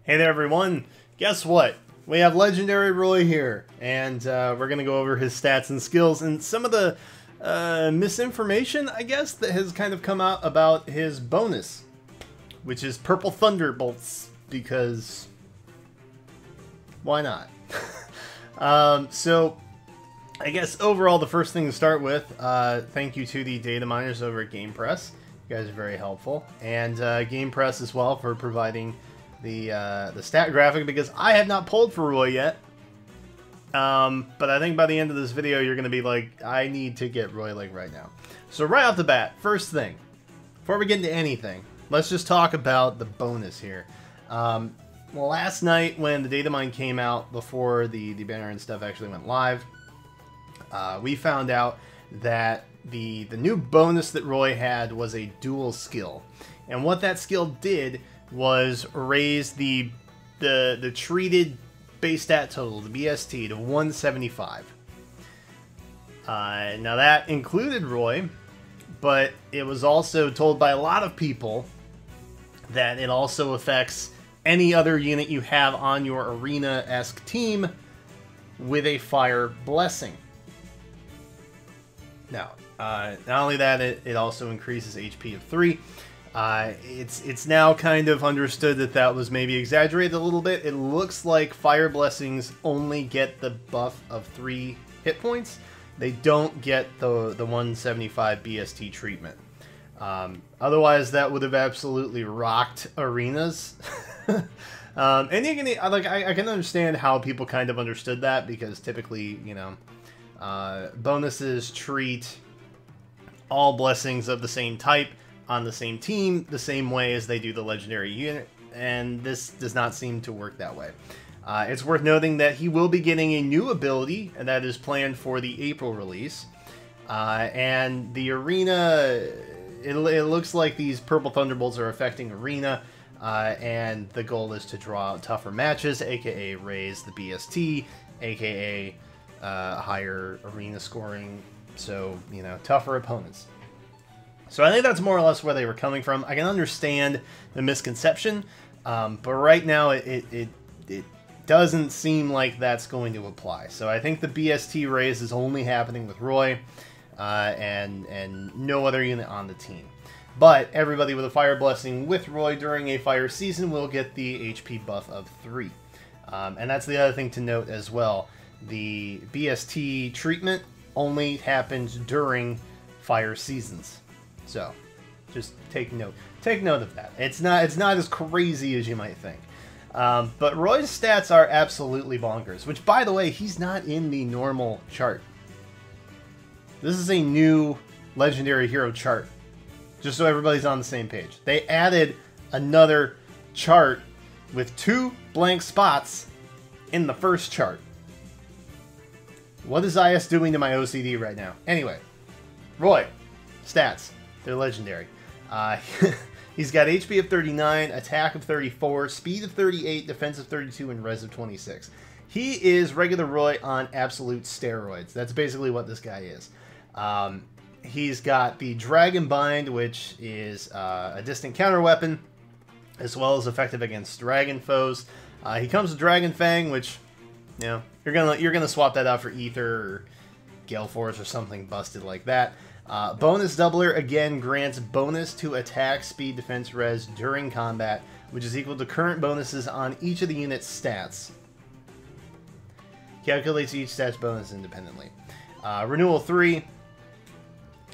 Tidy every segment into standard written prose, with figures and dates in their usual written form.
Hey there everyone, guess what? We have Legendary Roy here, and we're going to go over his stats and skills and some of the misinformation, I guess, that has kind of come out about his bonus, which is Purple Thunderbolts, because why not? So, I guess overall the first thing to start with, thank you to the data miners over at GamePress. You guys are very helpful, and GamePress as well for providing the stat graphic, because I have not pulled for Roy yet. But I think by the end of this video, you're going to be like, I need to get Roy like right now. So right off the bat, first thing, before we get into anything, let's just talk about the bonus here. Well, last night when the data mine came out before the banner and stuff actually went live, we found out that the new bonus that Roy had was a dual skill. And what that skill did was raise the treated base stat total, the BST, to 175. Now that included Roy, but it was also told by a lot of people that it also affects any other unit you have on your arena-esque team with a fire blessing. Now, not only that, it also increases HP of 3. It's now kind of understood that that was maybe exaggerated a little bit. It looks like fire blessings only get the buff of 3 hit points. They don't get the 175 BST treatment. Otherwise, that would have absolutely rocked arenas. And you can, like, I can understand how people kind of understood that, because typically, you know, bonuses treat all blessings of the same type on the same team the same way as they do the legendary unit, and this does not seem to work that way. It's worth noting that he will be getting a new ability, and that is planned for the April release. And the arena, it looks like these Purple Thunderbolts are affecting arena, and the goal is to draw out tougher matches, aka raise the BST, aka higher arena scoring, so, you know, tougher opponents. So I think that's more or less where they were coming from. I can understand the misconception, but right now it doesn't seem like that's going to apply. So I think the BST raise is only happening with Roy, and no other unit on the team. But everybody with a fire blessing with Roy during a fire season will get the HP buff of 3. And that's the other thing to note as well. The BST treatment only happens during fire seasons. So, just take note of that. It's not as crazy as you might think. But Roy's stats are absolutely bonkers, which, by the way, he's not in the normal chart. This is a new Legendary Hero chart, just so everybody's on the same page. They added another chart with 2 blank spots in the first chart. What is IS doing to my OCD right now? Anyway, Roy, stats. They're legendary. He's got HP of 39, attack of 34, speed of 38, defense of 32, and res of 26. He is regular Roy on absolute steroids. That's basically what this guy is. He's got the Dragon Bind, which is a distant counter weapon, as well as effective against dragon foes. He comes with Dragon Fang, which, you know, you're gonna swap that out for Ether or Gale Force or something busted like that. Bonus Doubler, again, grants bonus to attack, speed, defense, res during combat, which is equal to current bonuses on each of the unit's stats. Calculates each stat's bonus independently. Renewal 3,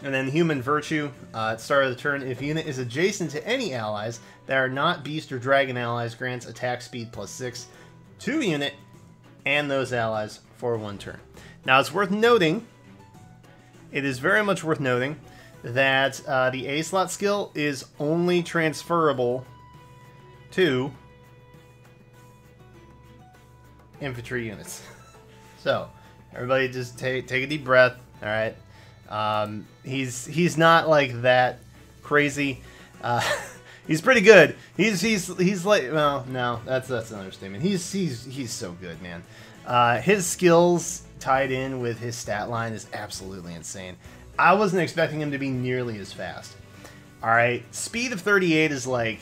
and then Human Virtue. At the start of the turn, if a unit is adjacent to any allies that are not beast or dragon allies, grants attack speed +6 to unit and those allies for 1 turn. Now, it's worth noting, it is very much worth noting that the A-slot skill is only transferable to infantry units. So, everybody just take a deep breath, alright? He's not like that crazy. He's pretty good. He's like, well, no, that's an understatement. He's so good, man. His skills tied in with his stat line is absolutely insane. I wasn't expecting him to be nearly as fast. Alright, speed of 38 is like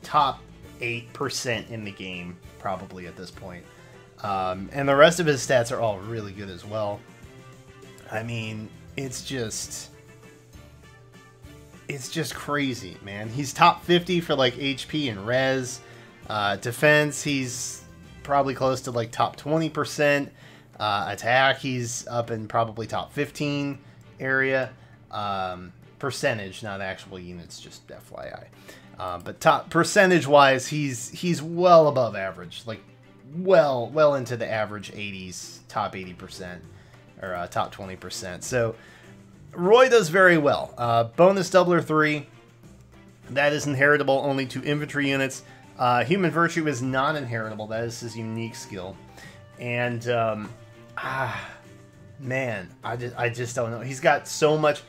top 8% in the game, probably at this point. And the rest of his stats are all really good as well. I mean, it's just crazy, man. He's top 50 for like HP and res. Defense, he's probably close to like top 20%. Attack, he's up in probably top 15 area. Percentage, not actual units, just FYI. But top percentage wise, he's well above average, like well into the average 80s, top 80% or top 20%. So Roy does very well. Bonus doubler 3, that is inheritable only to infantry units. Human virtue is not inheritable. That is his unique skill. And man, I just don't know. He's got so much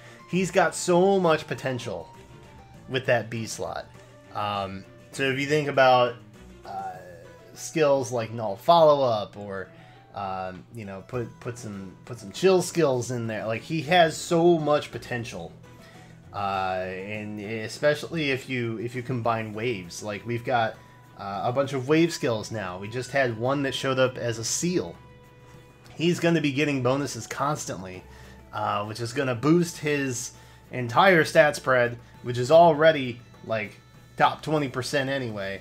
potential with that B slot. So if you think about skills like null follow up, or you know, put some chill skills in there, like he has so much potential. And especially if you combine waves, like we've got a bunch of wave skills now. We just had one that showed up as a seal. He's going to be getting bonuses constantly, which is going to boost his entire stat spread, which is already like top 20% anyway,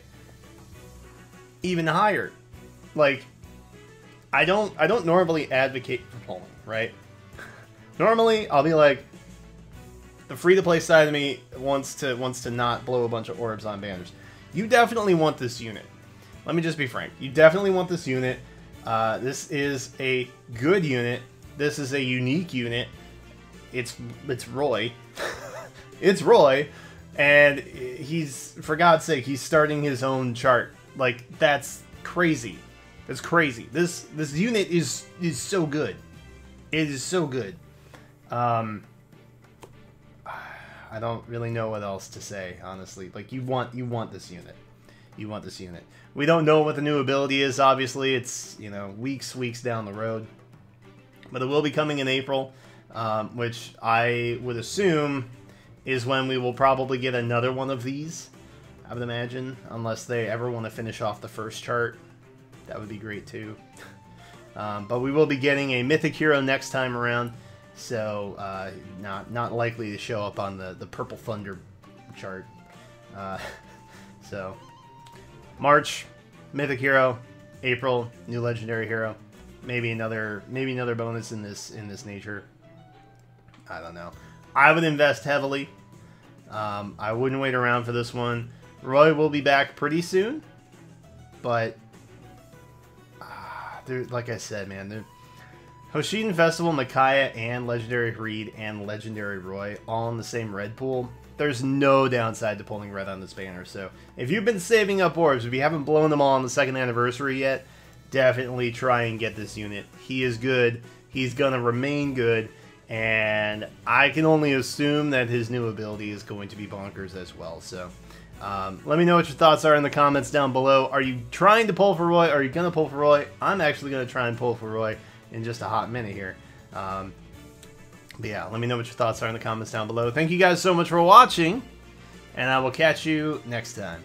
even higher. Like, I don't normally advocate for pulling, right? Normally, I'll be like, the free-to-play side of me wants to not blow a bunch of orbs on banners. You definitely want this unit. Let me just be frank. You definitely want this unit. This is a good unit. This is a unique unit. It's Roy. It's Roy. And he's, for God's sake, he's starting his own chart. Like, that's crazy. That's crazy. This unit is so good. It is so good. I don't really know what else to say, honestly. Like, you want this unit. You want this unit. We don't know what the new ability is, obviously. It's, you know, weeks down the road. But it will be coming in April, which I would assume is when we will probably get another one of these, I would imagine, unless they ever want to finish off the first chart. That would be great, too. But we will be getting a Mythic Hero next time around, so not likely to show up on the Purple Thunder chart. So, March, Mythic Hero. April, new Legendary Hero. Maybe another bonus in this nature. I don't know. I would invest heavily. I wouldn't wait around for this one. Roy will be back pretty soon, but like I said, man, Hoshiden Festival, Micaiah, and Legendary Reed and Legendary Roy all in the same red pool. There's no downside to pulling red on this banner. So if you've been saving up orbs, if you haven't blown them all on the 2nd anniversary yet, definitely try and get this unit. He is good. He's going to remain good. And I can only assume that his new ability is going to be bonkers as well. So let me know what your thoughts are in the comments down below. Are you trying to pull for Roy? Are you going to pull for Roy? I'm actually going to try and pull for Roy in just a hot minute here. But yeah, let me know what your thoughts are in the comments down below. Thank you guys so much for watching, and I will catch you next time.